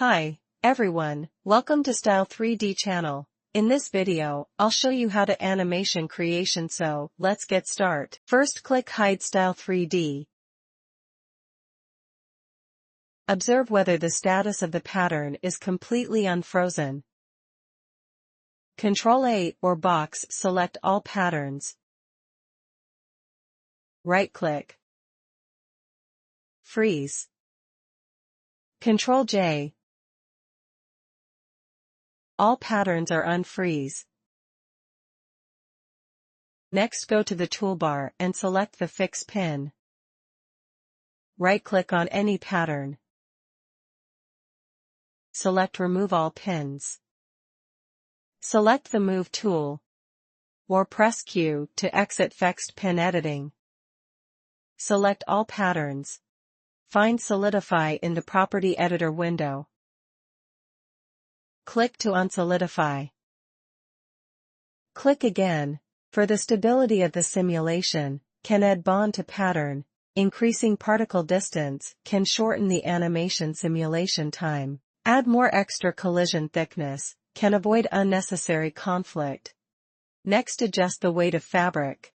Hi, everyone, welcome to Style3D channel. In this video, I'll show you how to animation creation, so let's get start. First click Hide Style3D. Observe whether the status of the pattern is completely unfrozen. Ctrl-A or box select all patterns. Right-click. Freeze. Ctrl-J. All patterns are unfreeze. Next go to the toolbar and select the Fix pin. Right-click on any pattern. Select Remove all pins. Select the Move tool, or press Q to exit fixed pin editing. Select all patterns. Find Solidify in the Property Editor window. Click to unsolidify. Click again. For the stability of the simulation, can add bond to pattern. Increasing particle distance can shorten the animation simulation time. Add more extra collision thickness, can avoid unnecessary conflict. Next, adjust the weight of fabric.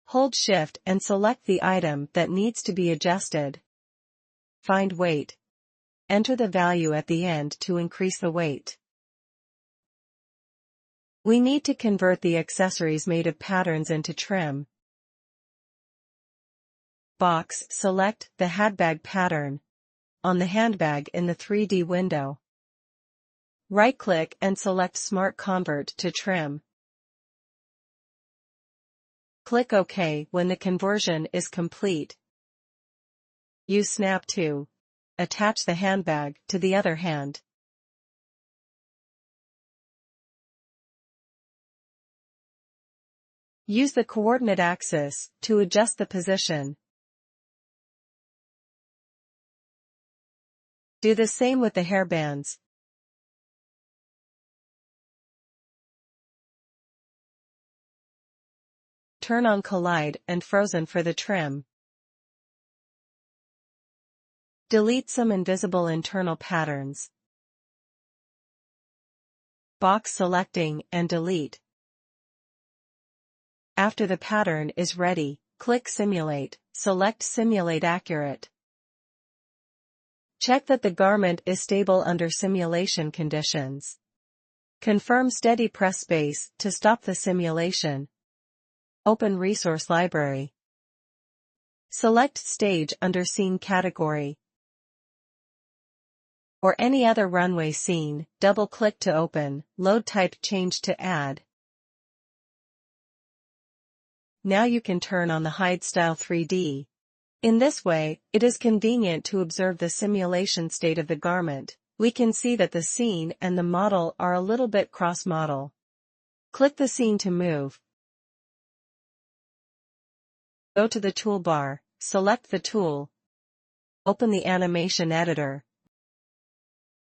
Hold Shift and select the item that needs to be adjusted. Find weight. Enter the value at the end to increase the weight. We need to convert the accessories made of patterns into trim. Box, select the handbag pattern. On the handbag in the 3D window. Right-click and select Smart Convert to Trim. Click OK when the conversion is complete. Use Snap to attach the handbag to the other hand. Use the coordinate axis to adjust the position. Do the same with the hairbands. Turn on Collide and Frozen for the trim. Delete some invisible internal patterns. Box selecting and delete. After the pattern is ready, click Simulate, select Simulate Accurate. Check that the garment is stable under simulation conditions. Confirm steady, press space to stop the simulation. Open Resource Library. Select Stage under Scene category. Or any other runway scene, double-click to open, load type change to add. Now you can turn on the Hide Style3D. In this way, it is convenient to observe the simulation state of the garment. We can see that the scene and the model are a little bit cross-model. Click the scene to move. Go to the toolbar, select the tool. Open the animation editor.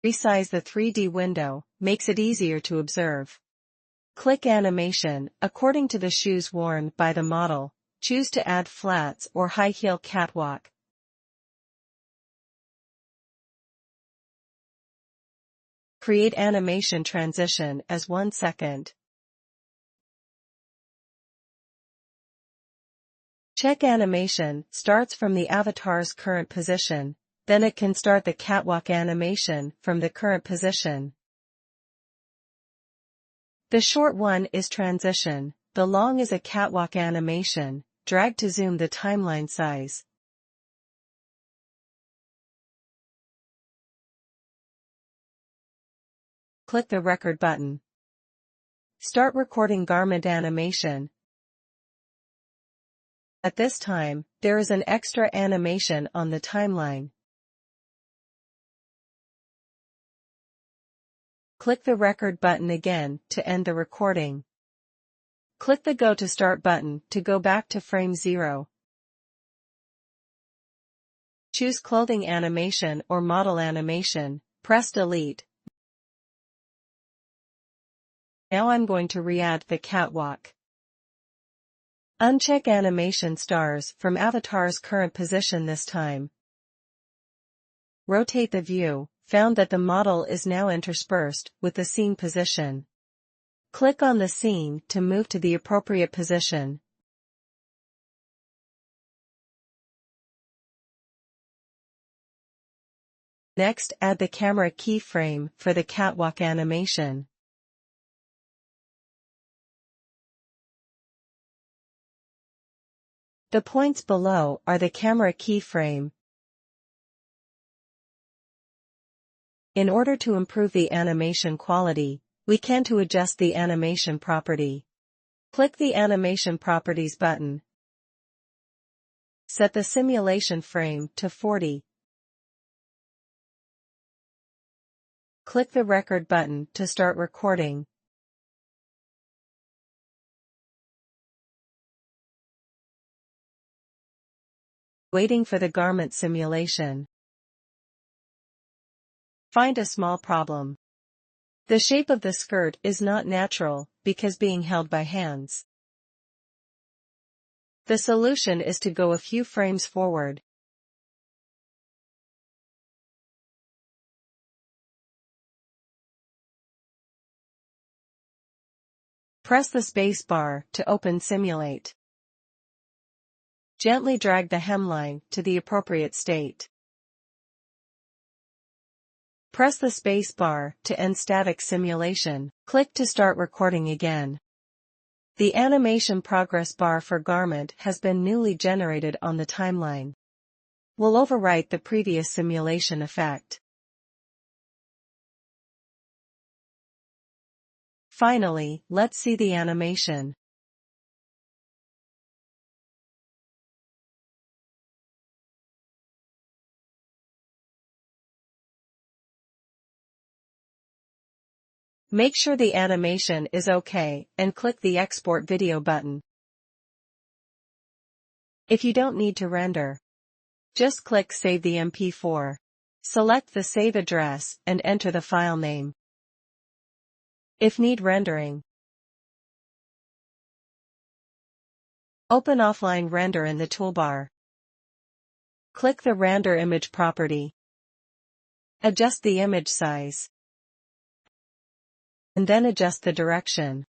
Resize the 3D window, makes it easier to observe. Click Animation, according to the shoes worn by the model. Choose to add flats or high heel catwalk. Create animation transition as 1 second. Check animation starts from the avatar's current position, then it can start the catwalk animation from the current position. The short one is transition, the long is a catwalk animation. Drag to zoom the timeline size. Click the record button. Start recording garment animation. At this time, there is an extra animation on the timeline. Click the record button again to end the recording. Click the Go to Start button to go back to frame 0. Choose clothing animation or model animation, press Delete. Now I'm going to re-add the catwalk. Uncheck animation stars from avatar's current position this time. Rotate the view, found that the model is now interspersed with the scene position. Click on the scene to move to the appropriate position. Next, add the camera keyframe for the catwalk animation. The points below are the camera keyframe. In order to improve the animation quality, we can adjust the animation property. Click the Animation Properties button. Set the simulation frame to 40. Click the Record button to start recording. Waiting for the garment simulation. Find a small problem. The shape of the skirt is not natural, because being held by hands. The solution is to go a few frames forward. Press the space bar to open Simulate. Gently drag the hemline to the appropriate state. Press the space bar to end static simulation. Click to start recording again. The animation progress bar for garment has been newly generated on the timeline. We'll overwrite the previous simulation effect. Finally, let's see the animation. Make sure the animation is OK and click the Export Video button. If you don't need to render, just click Save the MP4. Select the save address and enter the file name. If need rendering, open Offline Render in the toolbar. Click the Render Image property. Adjust the image size. And then adjust the direction.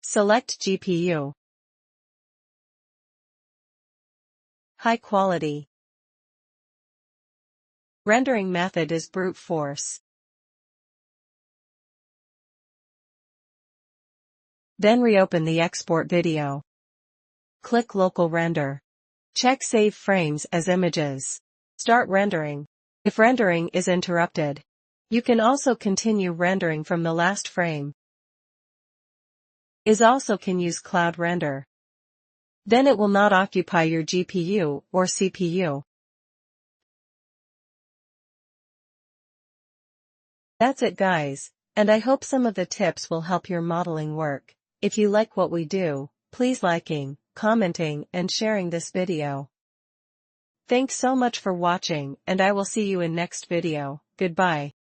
Select GPU. High quality. Rendering method is brute force. Then reopen the export video. Click Local Render. Check Save Frames as Images. Start rendering. If rendering is interrupted, you can also continue rendering from the last frame. Also can use Cloud Render. Then it will not occupy your GPU or CPU. That's it guys, and I hope some of the tips will help your modeling work. If you like what we do, please liking, commenting and sharing this video. Thanks so much for watching and I will see you in next video. Goodbye.